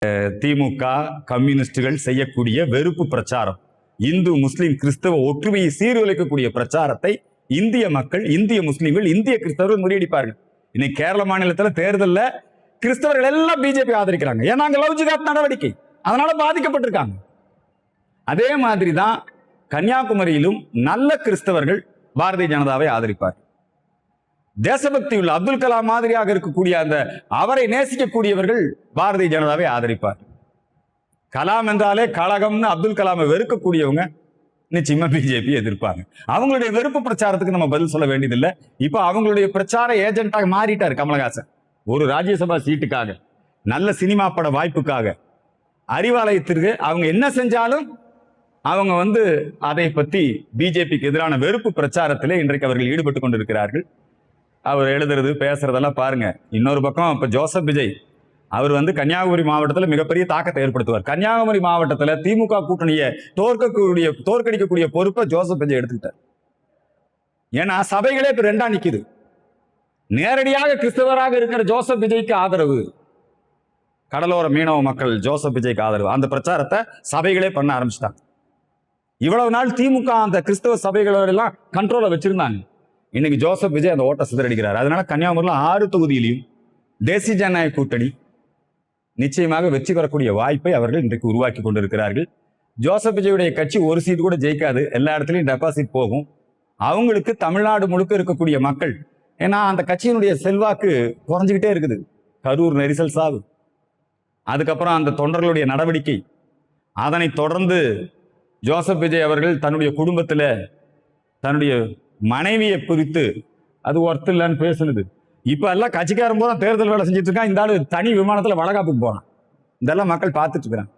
திமுக கம்யூனிஸ்டுகள் செய்யக்கூடிய வெறுப்பு பிரச்சாரம், இந்து முஸ்லிம் கிறிஸ்தவ ஒற்றுமையை சீர்குலைக்கக்கூடிய பிரச்சாரத்தை இந்திய மக்கள், இந்திய முஸ்லிம்கள், இந்திய கிறிஸ்தவர்கள் முறியடிப்பார்கள். இன்னைக்கு கேரள மாநிலத்தில் தேர்தலில் கிறிஸ்தவர்கள் எல்லாம் பிஜேபி ஆதரிக்கிறாங்க. ஏன்னா அங்க லவ் ஜிகாத் நடவடிக்கை, அதனால பாதிக்கப்பட்டிருக்காங்க. அதே மாதிரி தான் கன்னியாகுமரியிலும் நல்ல கிறிஸ்தவர்கள் பாரதிய ஜனதாவை ஆதரிப்பார். தேசபக்தி உள்ள அப்துல் கலாம் மாதிரியாக இருக்கக்கூடிய அந்த அவரை நேசிக்கக்கூடியவர்கள் பாரதிய ஜனதாவை ஆதரிப்பார். கலாம் என்றாலே கழகம்னு அப்துல் கலாமை வெறுக்கக்கூடியவங்க நிச்சயமா பிஜேபி எதிர்ப்பாங்க. அவங்களுடைய வெறுப்பு பிரச்சாரத்துக்கு நம்ம பதில் சொல்ல வேண்டியதில்லை. இப்ப அவங்களுடைய பிரச்சார ஏஜென்ட்டாக மாறிட்டார் கமலஹாசன். ஒரு ராஜ்யசபா சீட்டுக்காக, நல்ல சினிமா பட வாய்ப்புக்காக, அறிவாலயத்திற்கு அவங்க என்ன செஞ்சாலும் அவங்க அதை பத்தி பிஜேபிக்கு எதிரான வெறுப்பு பிரச்சாரத்திலே இன்றைக்கு அவர்கள் ஈடுபட்டு கொண்டிருக்கிறார்கள். அவர் எழுதுறது பேசுறதெல்லாம் பாருங்க. இன்னொரு பக்கம் இப்ப ஜோசப் விஜய் அவர் கன்னியாகுமரி மாவட்டத்தில் மிகப்பெரிய தாக்கத்தை ஏற்படுத்துவார். கன்னியாகுமரி மாவட்டத்தில் திமுக கூட்டணியை தோற்கடிக்கக்கூடிய பொறுப்பை ஜோசப் விஜய் எடுத்துக்கிட்டார். ஏன்னா சபைகளே இப்ப ரெண்டா நிக்குது. நேரடியாக கிறிஸ்தவராக இருக்கிற ஜோசப் விஜய்க்கு ஆதரவு, கடலோர மீனவ மக்கள் ஜோசப் விஜய்க்கு ஆதரவு, அந்த பிரச்சாரத்தை சபைகளே பண்ண ஆரம்பிச்சிட்டாங்க. இவ்வளவு நாள் திமுக அந்த கிறிஸ்தவ சபைகளெல்லாம் கண்ட்ரோல வச்சிருந்தாங்க. இன்னைக்கு ஜோசப் விஜய் அந்த ஓட்ட சிதறடிக்கிறார். அதனால கன்னியாகுமரியில் 6 தொகுதியிலையும் தேசிய ஜனநாயக கூட்டணி நிச்சயமாக வெற்றி பெறக்கூடிய வாய்ப்பை அவர்கள் இன்றைக்கு உருவாக்கி கொண்டிருக்கிறார்கள். ஜோசப் விஜயுடைய கட்சி ஒரு சீட் கூட ஜெயிக்காது, எல்லா இடத்துலையும் டெபாசிட் போகும். அவங்களுக்கு தமிழ்நாடு முழுக்க இருக்கக்கூடிய மக்கள், ஏன்னா அந்த கட்சியினுடைய செல்வாக்கு குறைஞ்சிக்கிட்டே இருக்குது. கரூர் நெரிசல் சாவு, அதுக்கப்புறம் அந்த தொண்டர்களுடைய நடவடிக்கை, அதனை தொடர்ந்து ஜோசப் விஜய் அவர்கள் தன்னுடைய குடும்பத்தில் தன்னுடைய மனைவியை குறித்து அது ஒர்த்து இல்லைன்னு பேசுனது. இப்ப எல்லாம் கட்சிக்காரன் போல தேர்தல் வேலை செஞ்சுட்டு இருக்கான். இந்த ஆளு தனி விமானத்துல வளகாப்புக்கு போனான். இதெல்லாம் மக்கள் பார்த்துட்டு இருக்கிறாங்க.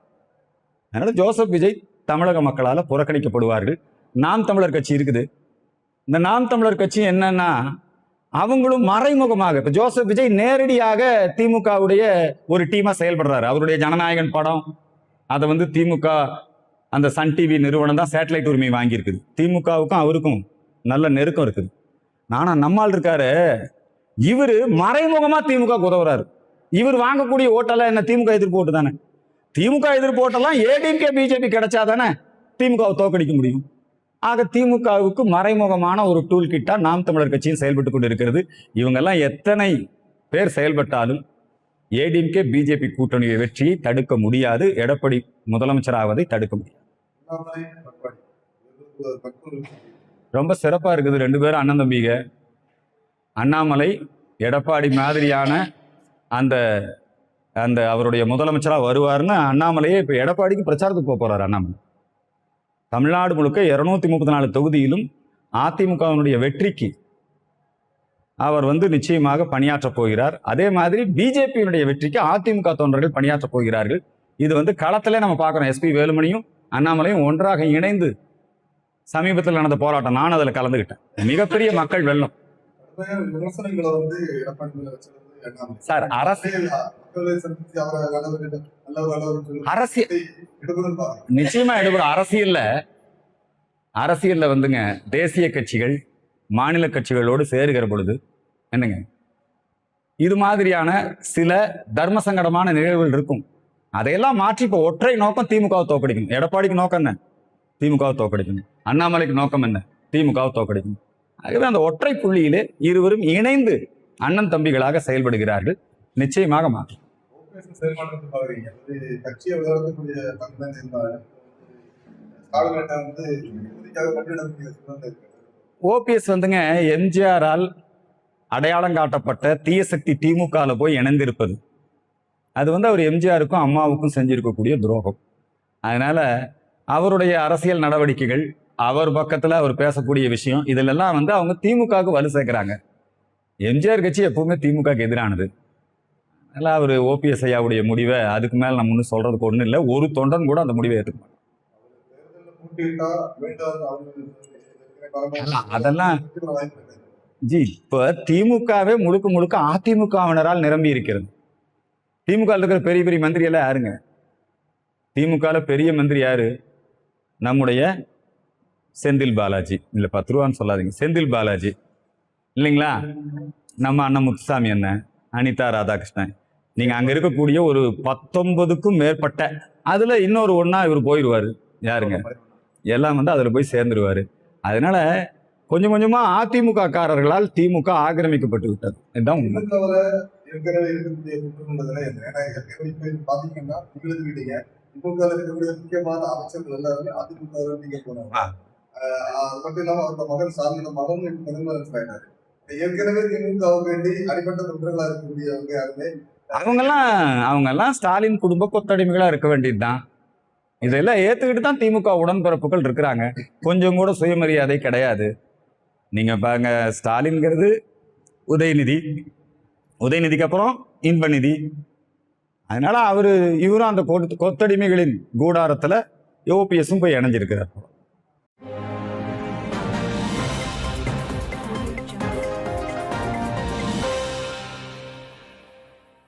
அதனால ஜோசப் விஜய் தமிழக மக்களால் புறக்கணிக்கப்படுவார்கள். நாம் தமிழர் கட்சி இருக்குது. இந்த நாம் தமிழர் கட்சி என்னன்னா, அவங்களும் மறைமுகமாக, இப்ப ஜோசப் விஜய் நேரடியாக திமுகவுடைய ஒரு டீமா செயல்படுறாரு. அவருடைய ஜனநாயகன் படம் அதை திமுக அந்த சன் டிவி நிறுவனம் தான் சேட்டலைட் உரிமை வாங்கியிருக்குது. திமுகவுக்கும் அவருக்கும் நல்ல நெருக்கம் இருக்குது. ஆனா நம்மால் இருக்காரு, இவரு மறைமுகமா திமுக உதவுறாரு. இவர் வாங்கக்கூடிய ஓட்டெல்லாம் என்ன திமுக எதிர்ப்பு ஓட்டு தானே. திமுக எதிர்ப்பு ஓட்டெல்லாம் ஏடிஎம்கே பிஜேபி கிடைச்சாதானே திமுகவை தோற்கடிக்க முடியும். ஆக திமுகவுக்கு மறைமுகமான ஒரு டூல் கிட்டா நாம் தமிழர் கட்சியும் செயல்பட்டு கொண்டு இருக்கிறது. இவங்கெல்லாம் எத்தனை பேர் செயல்பட்டாலும் ஏடிஎம்கே பிஜேபி கூட்டணியை வெற்றியை தடுக்க முடியாது. எடப்பாடி முதலமைச்சராவதை தடுக்க முடியாது. ரொம்ப சிறப்பா இருக்குது. 2 பேரும் அண்ணன் தம்பிங்க. அண்ணாமலை எடப்பாடி மாதிரியான அந்த அந்த அவருடைய முதலமைச்சராக வருவார்னு அண்ணாமலையே இப்போ எடப்பாடிக்கு பிரச்சாரத்துக்கு போறாரு. அண்ணாமலை தமிழ்நாடு முழுக்க 234 தொகுதியிலும் அதிமுகவினுடைய வெற்றிக்கு அவர் நிச்சயமாக பணியாற்றப் போகிறார். அதே மாதிரி பிஜேபியினுடைய வெற்றிக்கு அதிமுக தொண்டர்கள் பணியாற்றப் போகிறார்கள். இது களத்திலே நம்ம பார்க்குறோம். எஸ்பி வேலுமணியும் அண்ணாமலையும் ஒன்றாக இணைந்து சமீபத்தில் நடந்த போராட்டம், நான் அதில் கலந்துகிட்டேன். மிகப்பெரிய மக்கள் வெள்ளம். சார் அரசியல் நிச்சயமா எடுபடும். அரசியல்ல தேசிய கட்சிகள் மாநில கட்சிகளோடு சேருகிற பொழுது என்னங்க இது மாதிரியான சில தர்ம சங்கடமான நிகழ்வுகள் இருக்கும். அதையெல்லாம் மாற்றி இப்போ ஒற்றை நோக்கம் திமுகவை தோற்கடிக்கணும். எடப்பாடிக்கு நோக்கம் என்ன? திமுகவை தோற்கடிக்கணும். அண்ணாமலைக்கு நோக்கம் என்ன? திமுகவை தோற்கடிக்கணும். ஆகவே அந்த ஒற்றை புள்ளியிலே இருவரும் இணைந்து அண்ணன் தம்பிகளாக செயல்படுகிறார்கள். நிச்சயமாக மாற்றும். ஓபிஎஸ் எம்ஜிஆரால் அடையாளம் காட்டப்பட்ட தீய சக்தி திமுகவில் போய் இணைந்திருப்பது, அது அவர் எம்ஜிஆருக்கும் அம்மாவுக்கும் செஞ்சிருக்கக்கூடிய துரோகம். அதனால அவருடைய அரசியல் நடவடிக்கைகள், அவர் பக்கத்துல அவர் பேசக்கூடிய விஷயம், இதிலெல்லாம் அவங்க திமுகவுக்கு வலு சேர்க்கிறாங்க. எம்ஜிஆர் கட்சி எப்பவுமே திமுகவுக்கு எதிரானது. அதனால அவர் ஓபிஎஸ் ஐயாவுடைய முடிவை அதுக்கு மேல நம்ம ஒன்றும் சொல்றதுக்கு ஒன்றும் இல்லை. ஒரு தொண்டன் கூட அந்த முடிவை ஏற்றுக்க அதெல்லாம் இப்ப திமுகவே முழுக்க முழுக்க அதிமுகவினரால் நிரம்பி இருக்கிறது. திமுக இருக்கிற பெரிய பெரிய மந்திரி எல்லாம் யாருங்க? திமுக பெரிய மந்திரி யாரு? நம்முடைய செந்தில் பாலாஜி. இல்ல 10 ரூபான்னு சொல்லாதீங்க, செந்தில் பாலாஜி இல்லைங்களா? நம்ம அண்ணன் முத்துசாமி அண்ணன், அனிதா ராதாகிருஷ்ணன், நீங்க அங்க இருக்கக்கூடிய ஒரு 19க்கும் மேற்பட்ட அதுல இன்னொரு ஒண்ணா இவர் போயிடுவாரு. யாருங்க? எல்லாம் வந்து அதுல போய் சேர்ந்துருவாரு. அதனால கொஞ்சம் கொஞ்சமா அதிமுக காரர்களால் திமுக ஆக்கிரமிக்கப்பட்டு விட்டது. இதுதான் உண்மை. ஏற்கனவே இருக்கக்கூடிய குற்றங்கள் என்ன? ஏன்னா ஏற்கனவே இப்ப பாத்தீங்கன்னா உங்களுக்கு விட்டீங்க திமுக இருக்கக்கூடிய முக்கியமான அமைச்சர்கள் எல்லாருமே அதிமுக நீங்க போனாங்க. அது மட்டும் இல்லாம அவரோட மகன் சார்ந்த மகன் முதலமைச்சர் ஆயிட்டாரு. ஏற்கனவே திமுகவுக்கு வேண்டி அடிப்பட்ட தொண்டர்களா இருக்கக்கூடியவங்க யாருமே அவங்க எல்லாம் ஸ்டாலின் குடும்ப கொத்தடிமைகளா இருக்க வேண்டியதுதான். இதெல்லாம் ஏத்துக்கிட்டு தான் திமுக உடன்பிறப்புகள் இருக்கிறாங்க. கொஞ்சம் கூட சுயமரியாதை கிடையாது. நீங்க பாருங்க, ஸ்டாலின்ங்கிறது உதயநிதி, உதயநிதிக்கு அப்புறம் இன்பநிதி. அதனால இவரும் அந்த கொத்தடிமைகளின் கூடாரத்துல ஓபிஎஸும் போய் இணைஞ்சிருக்கிறார்.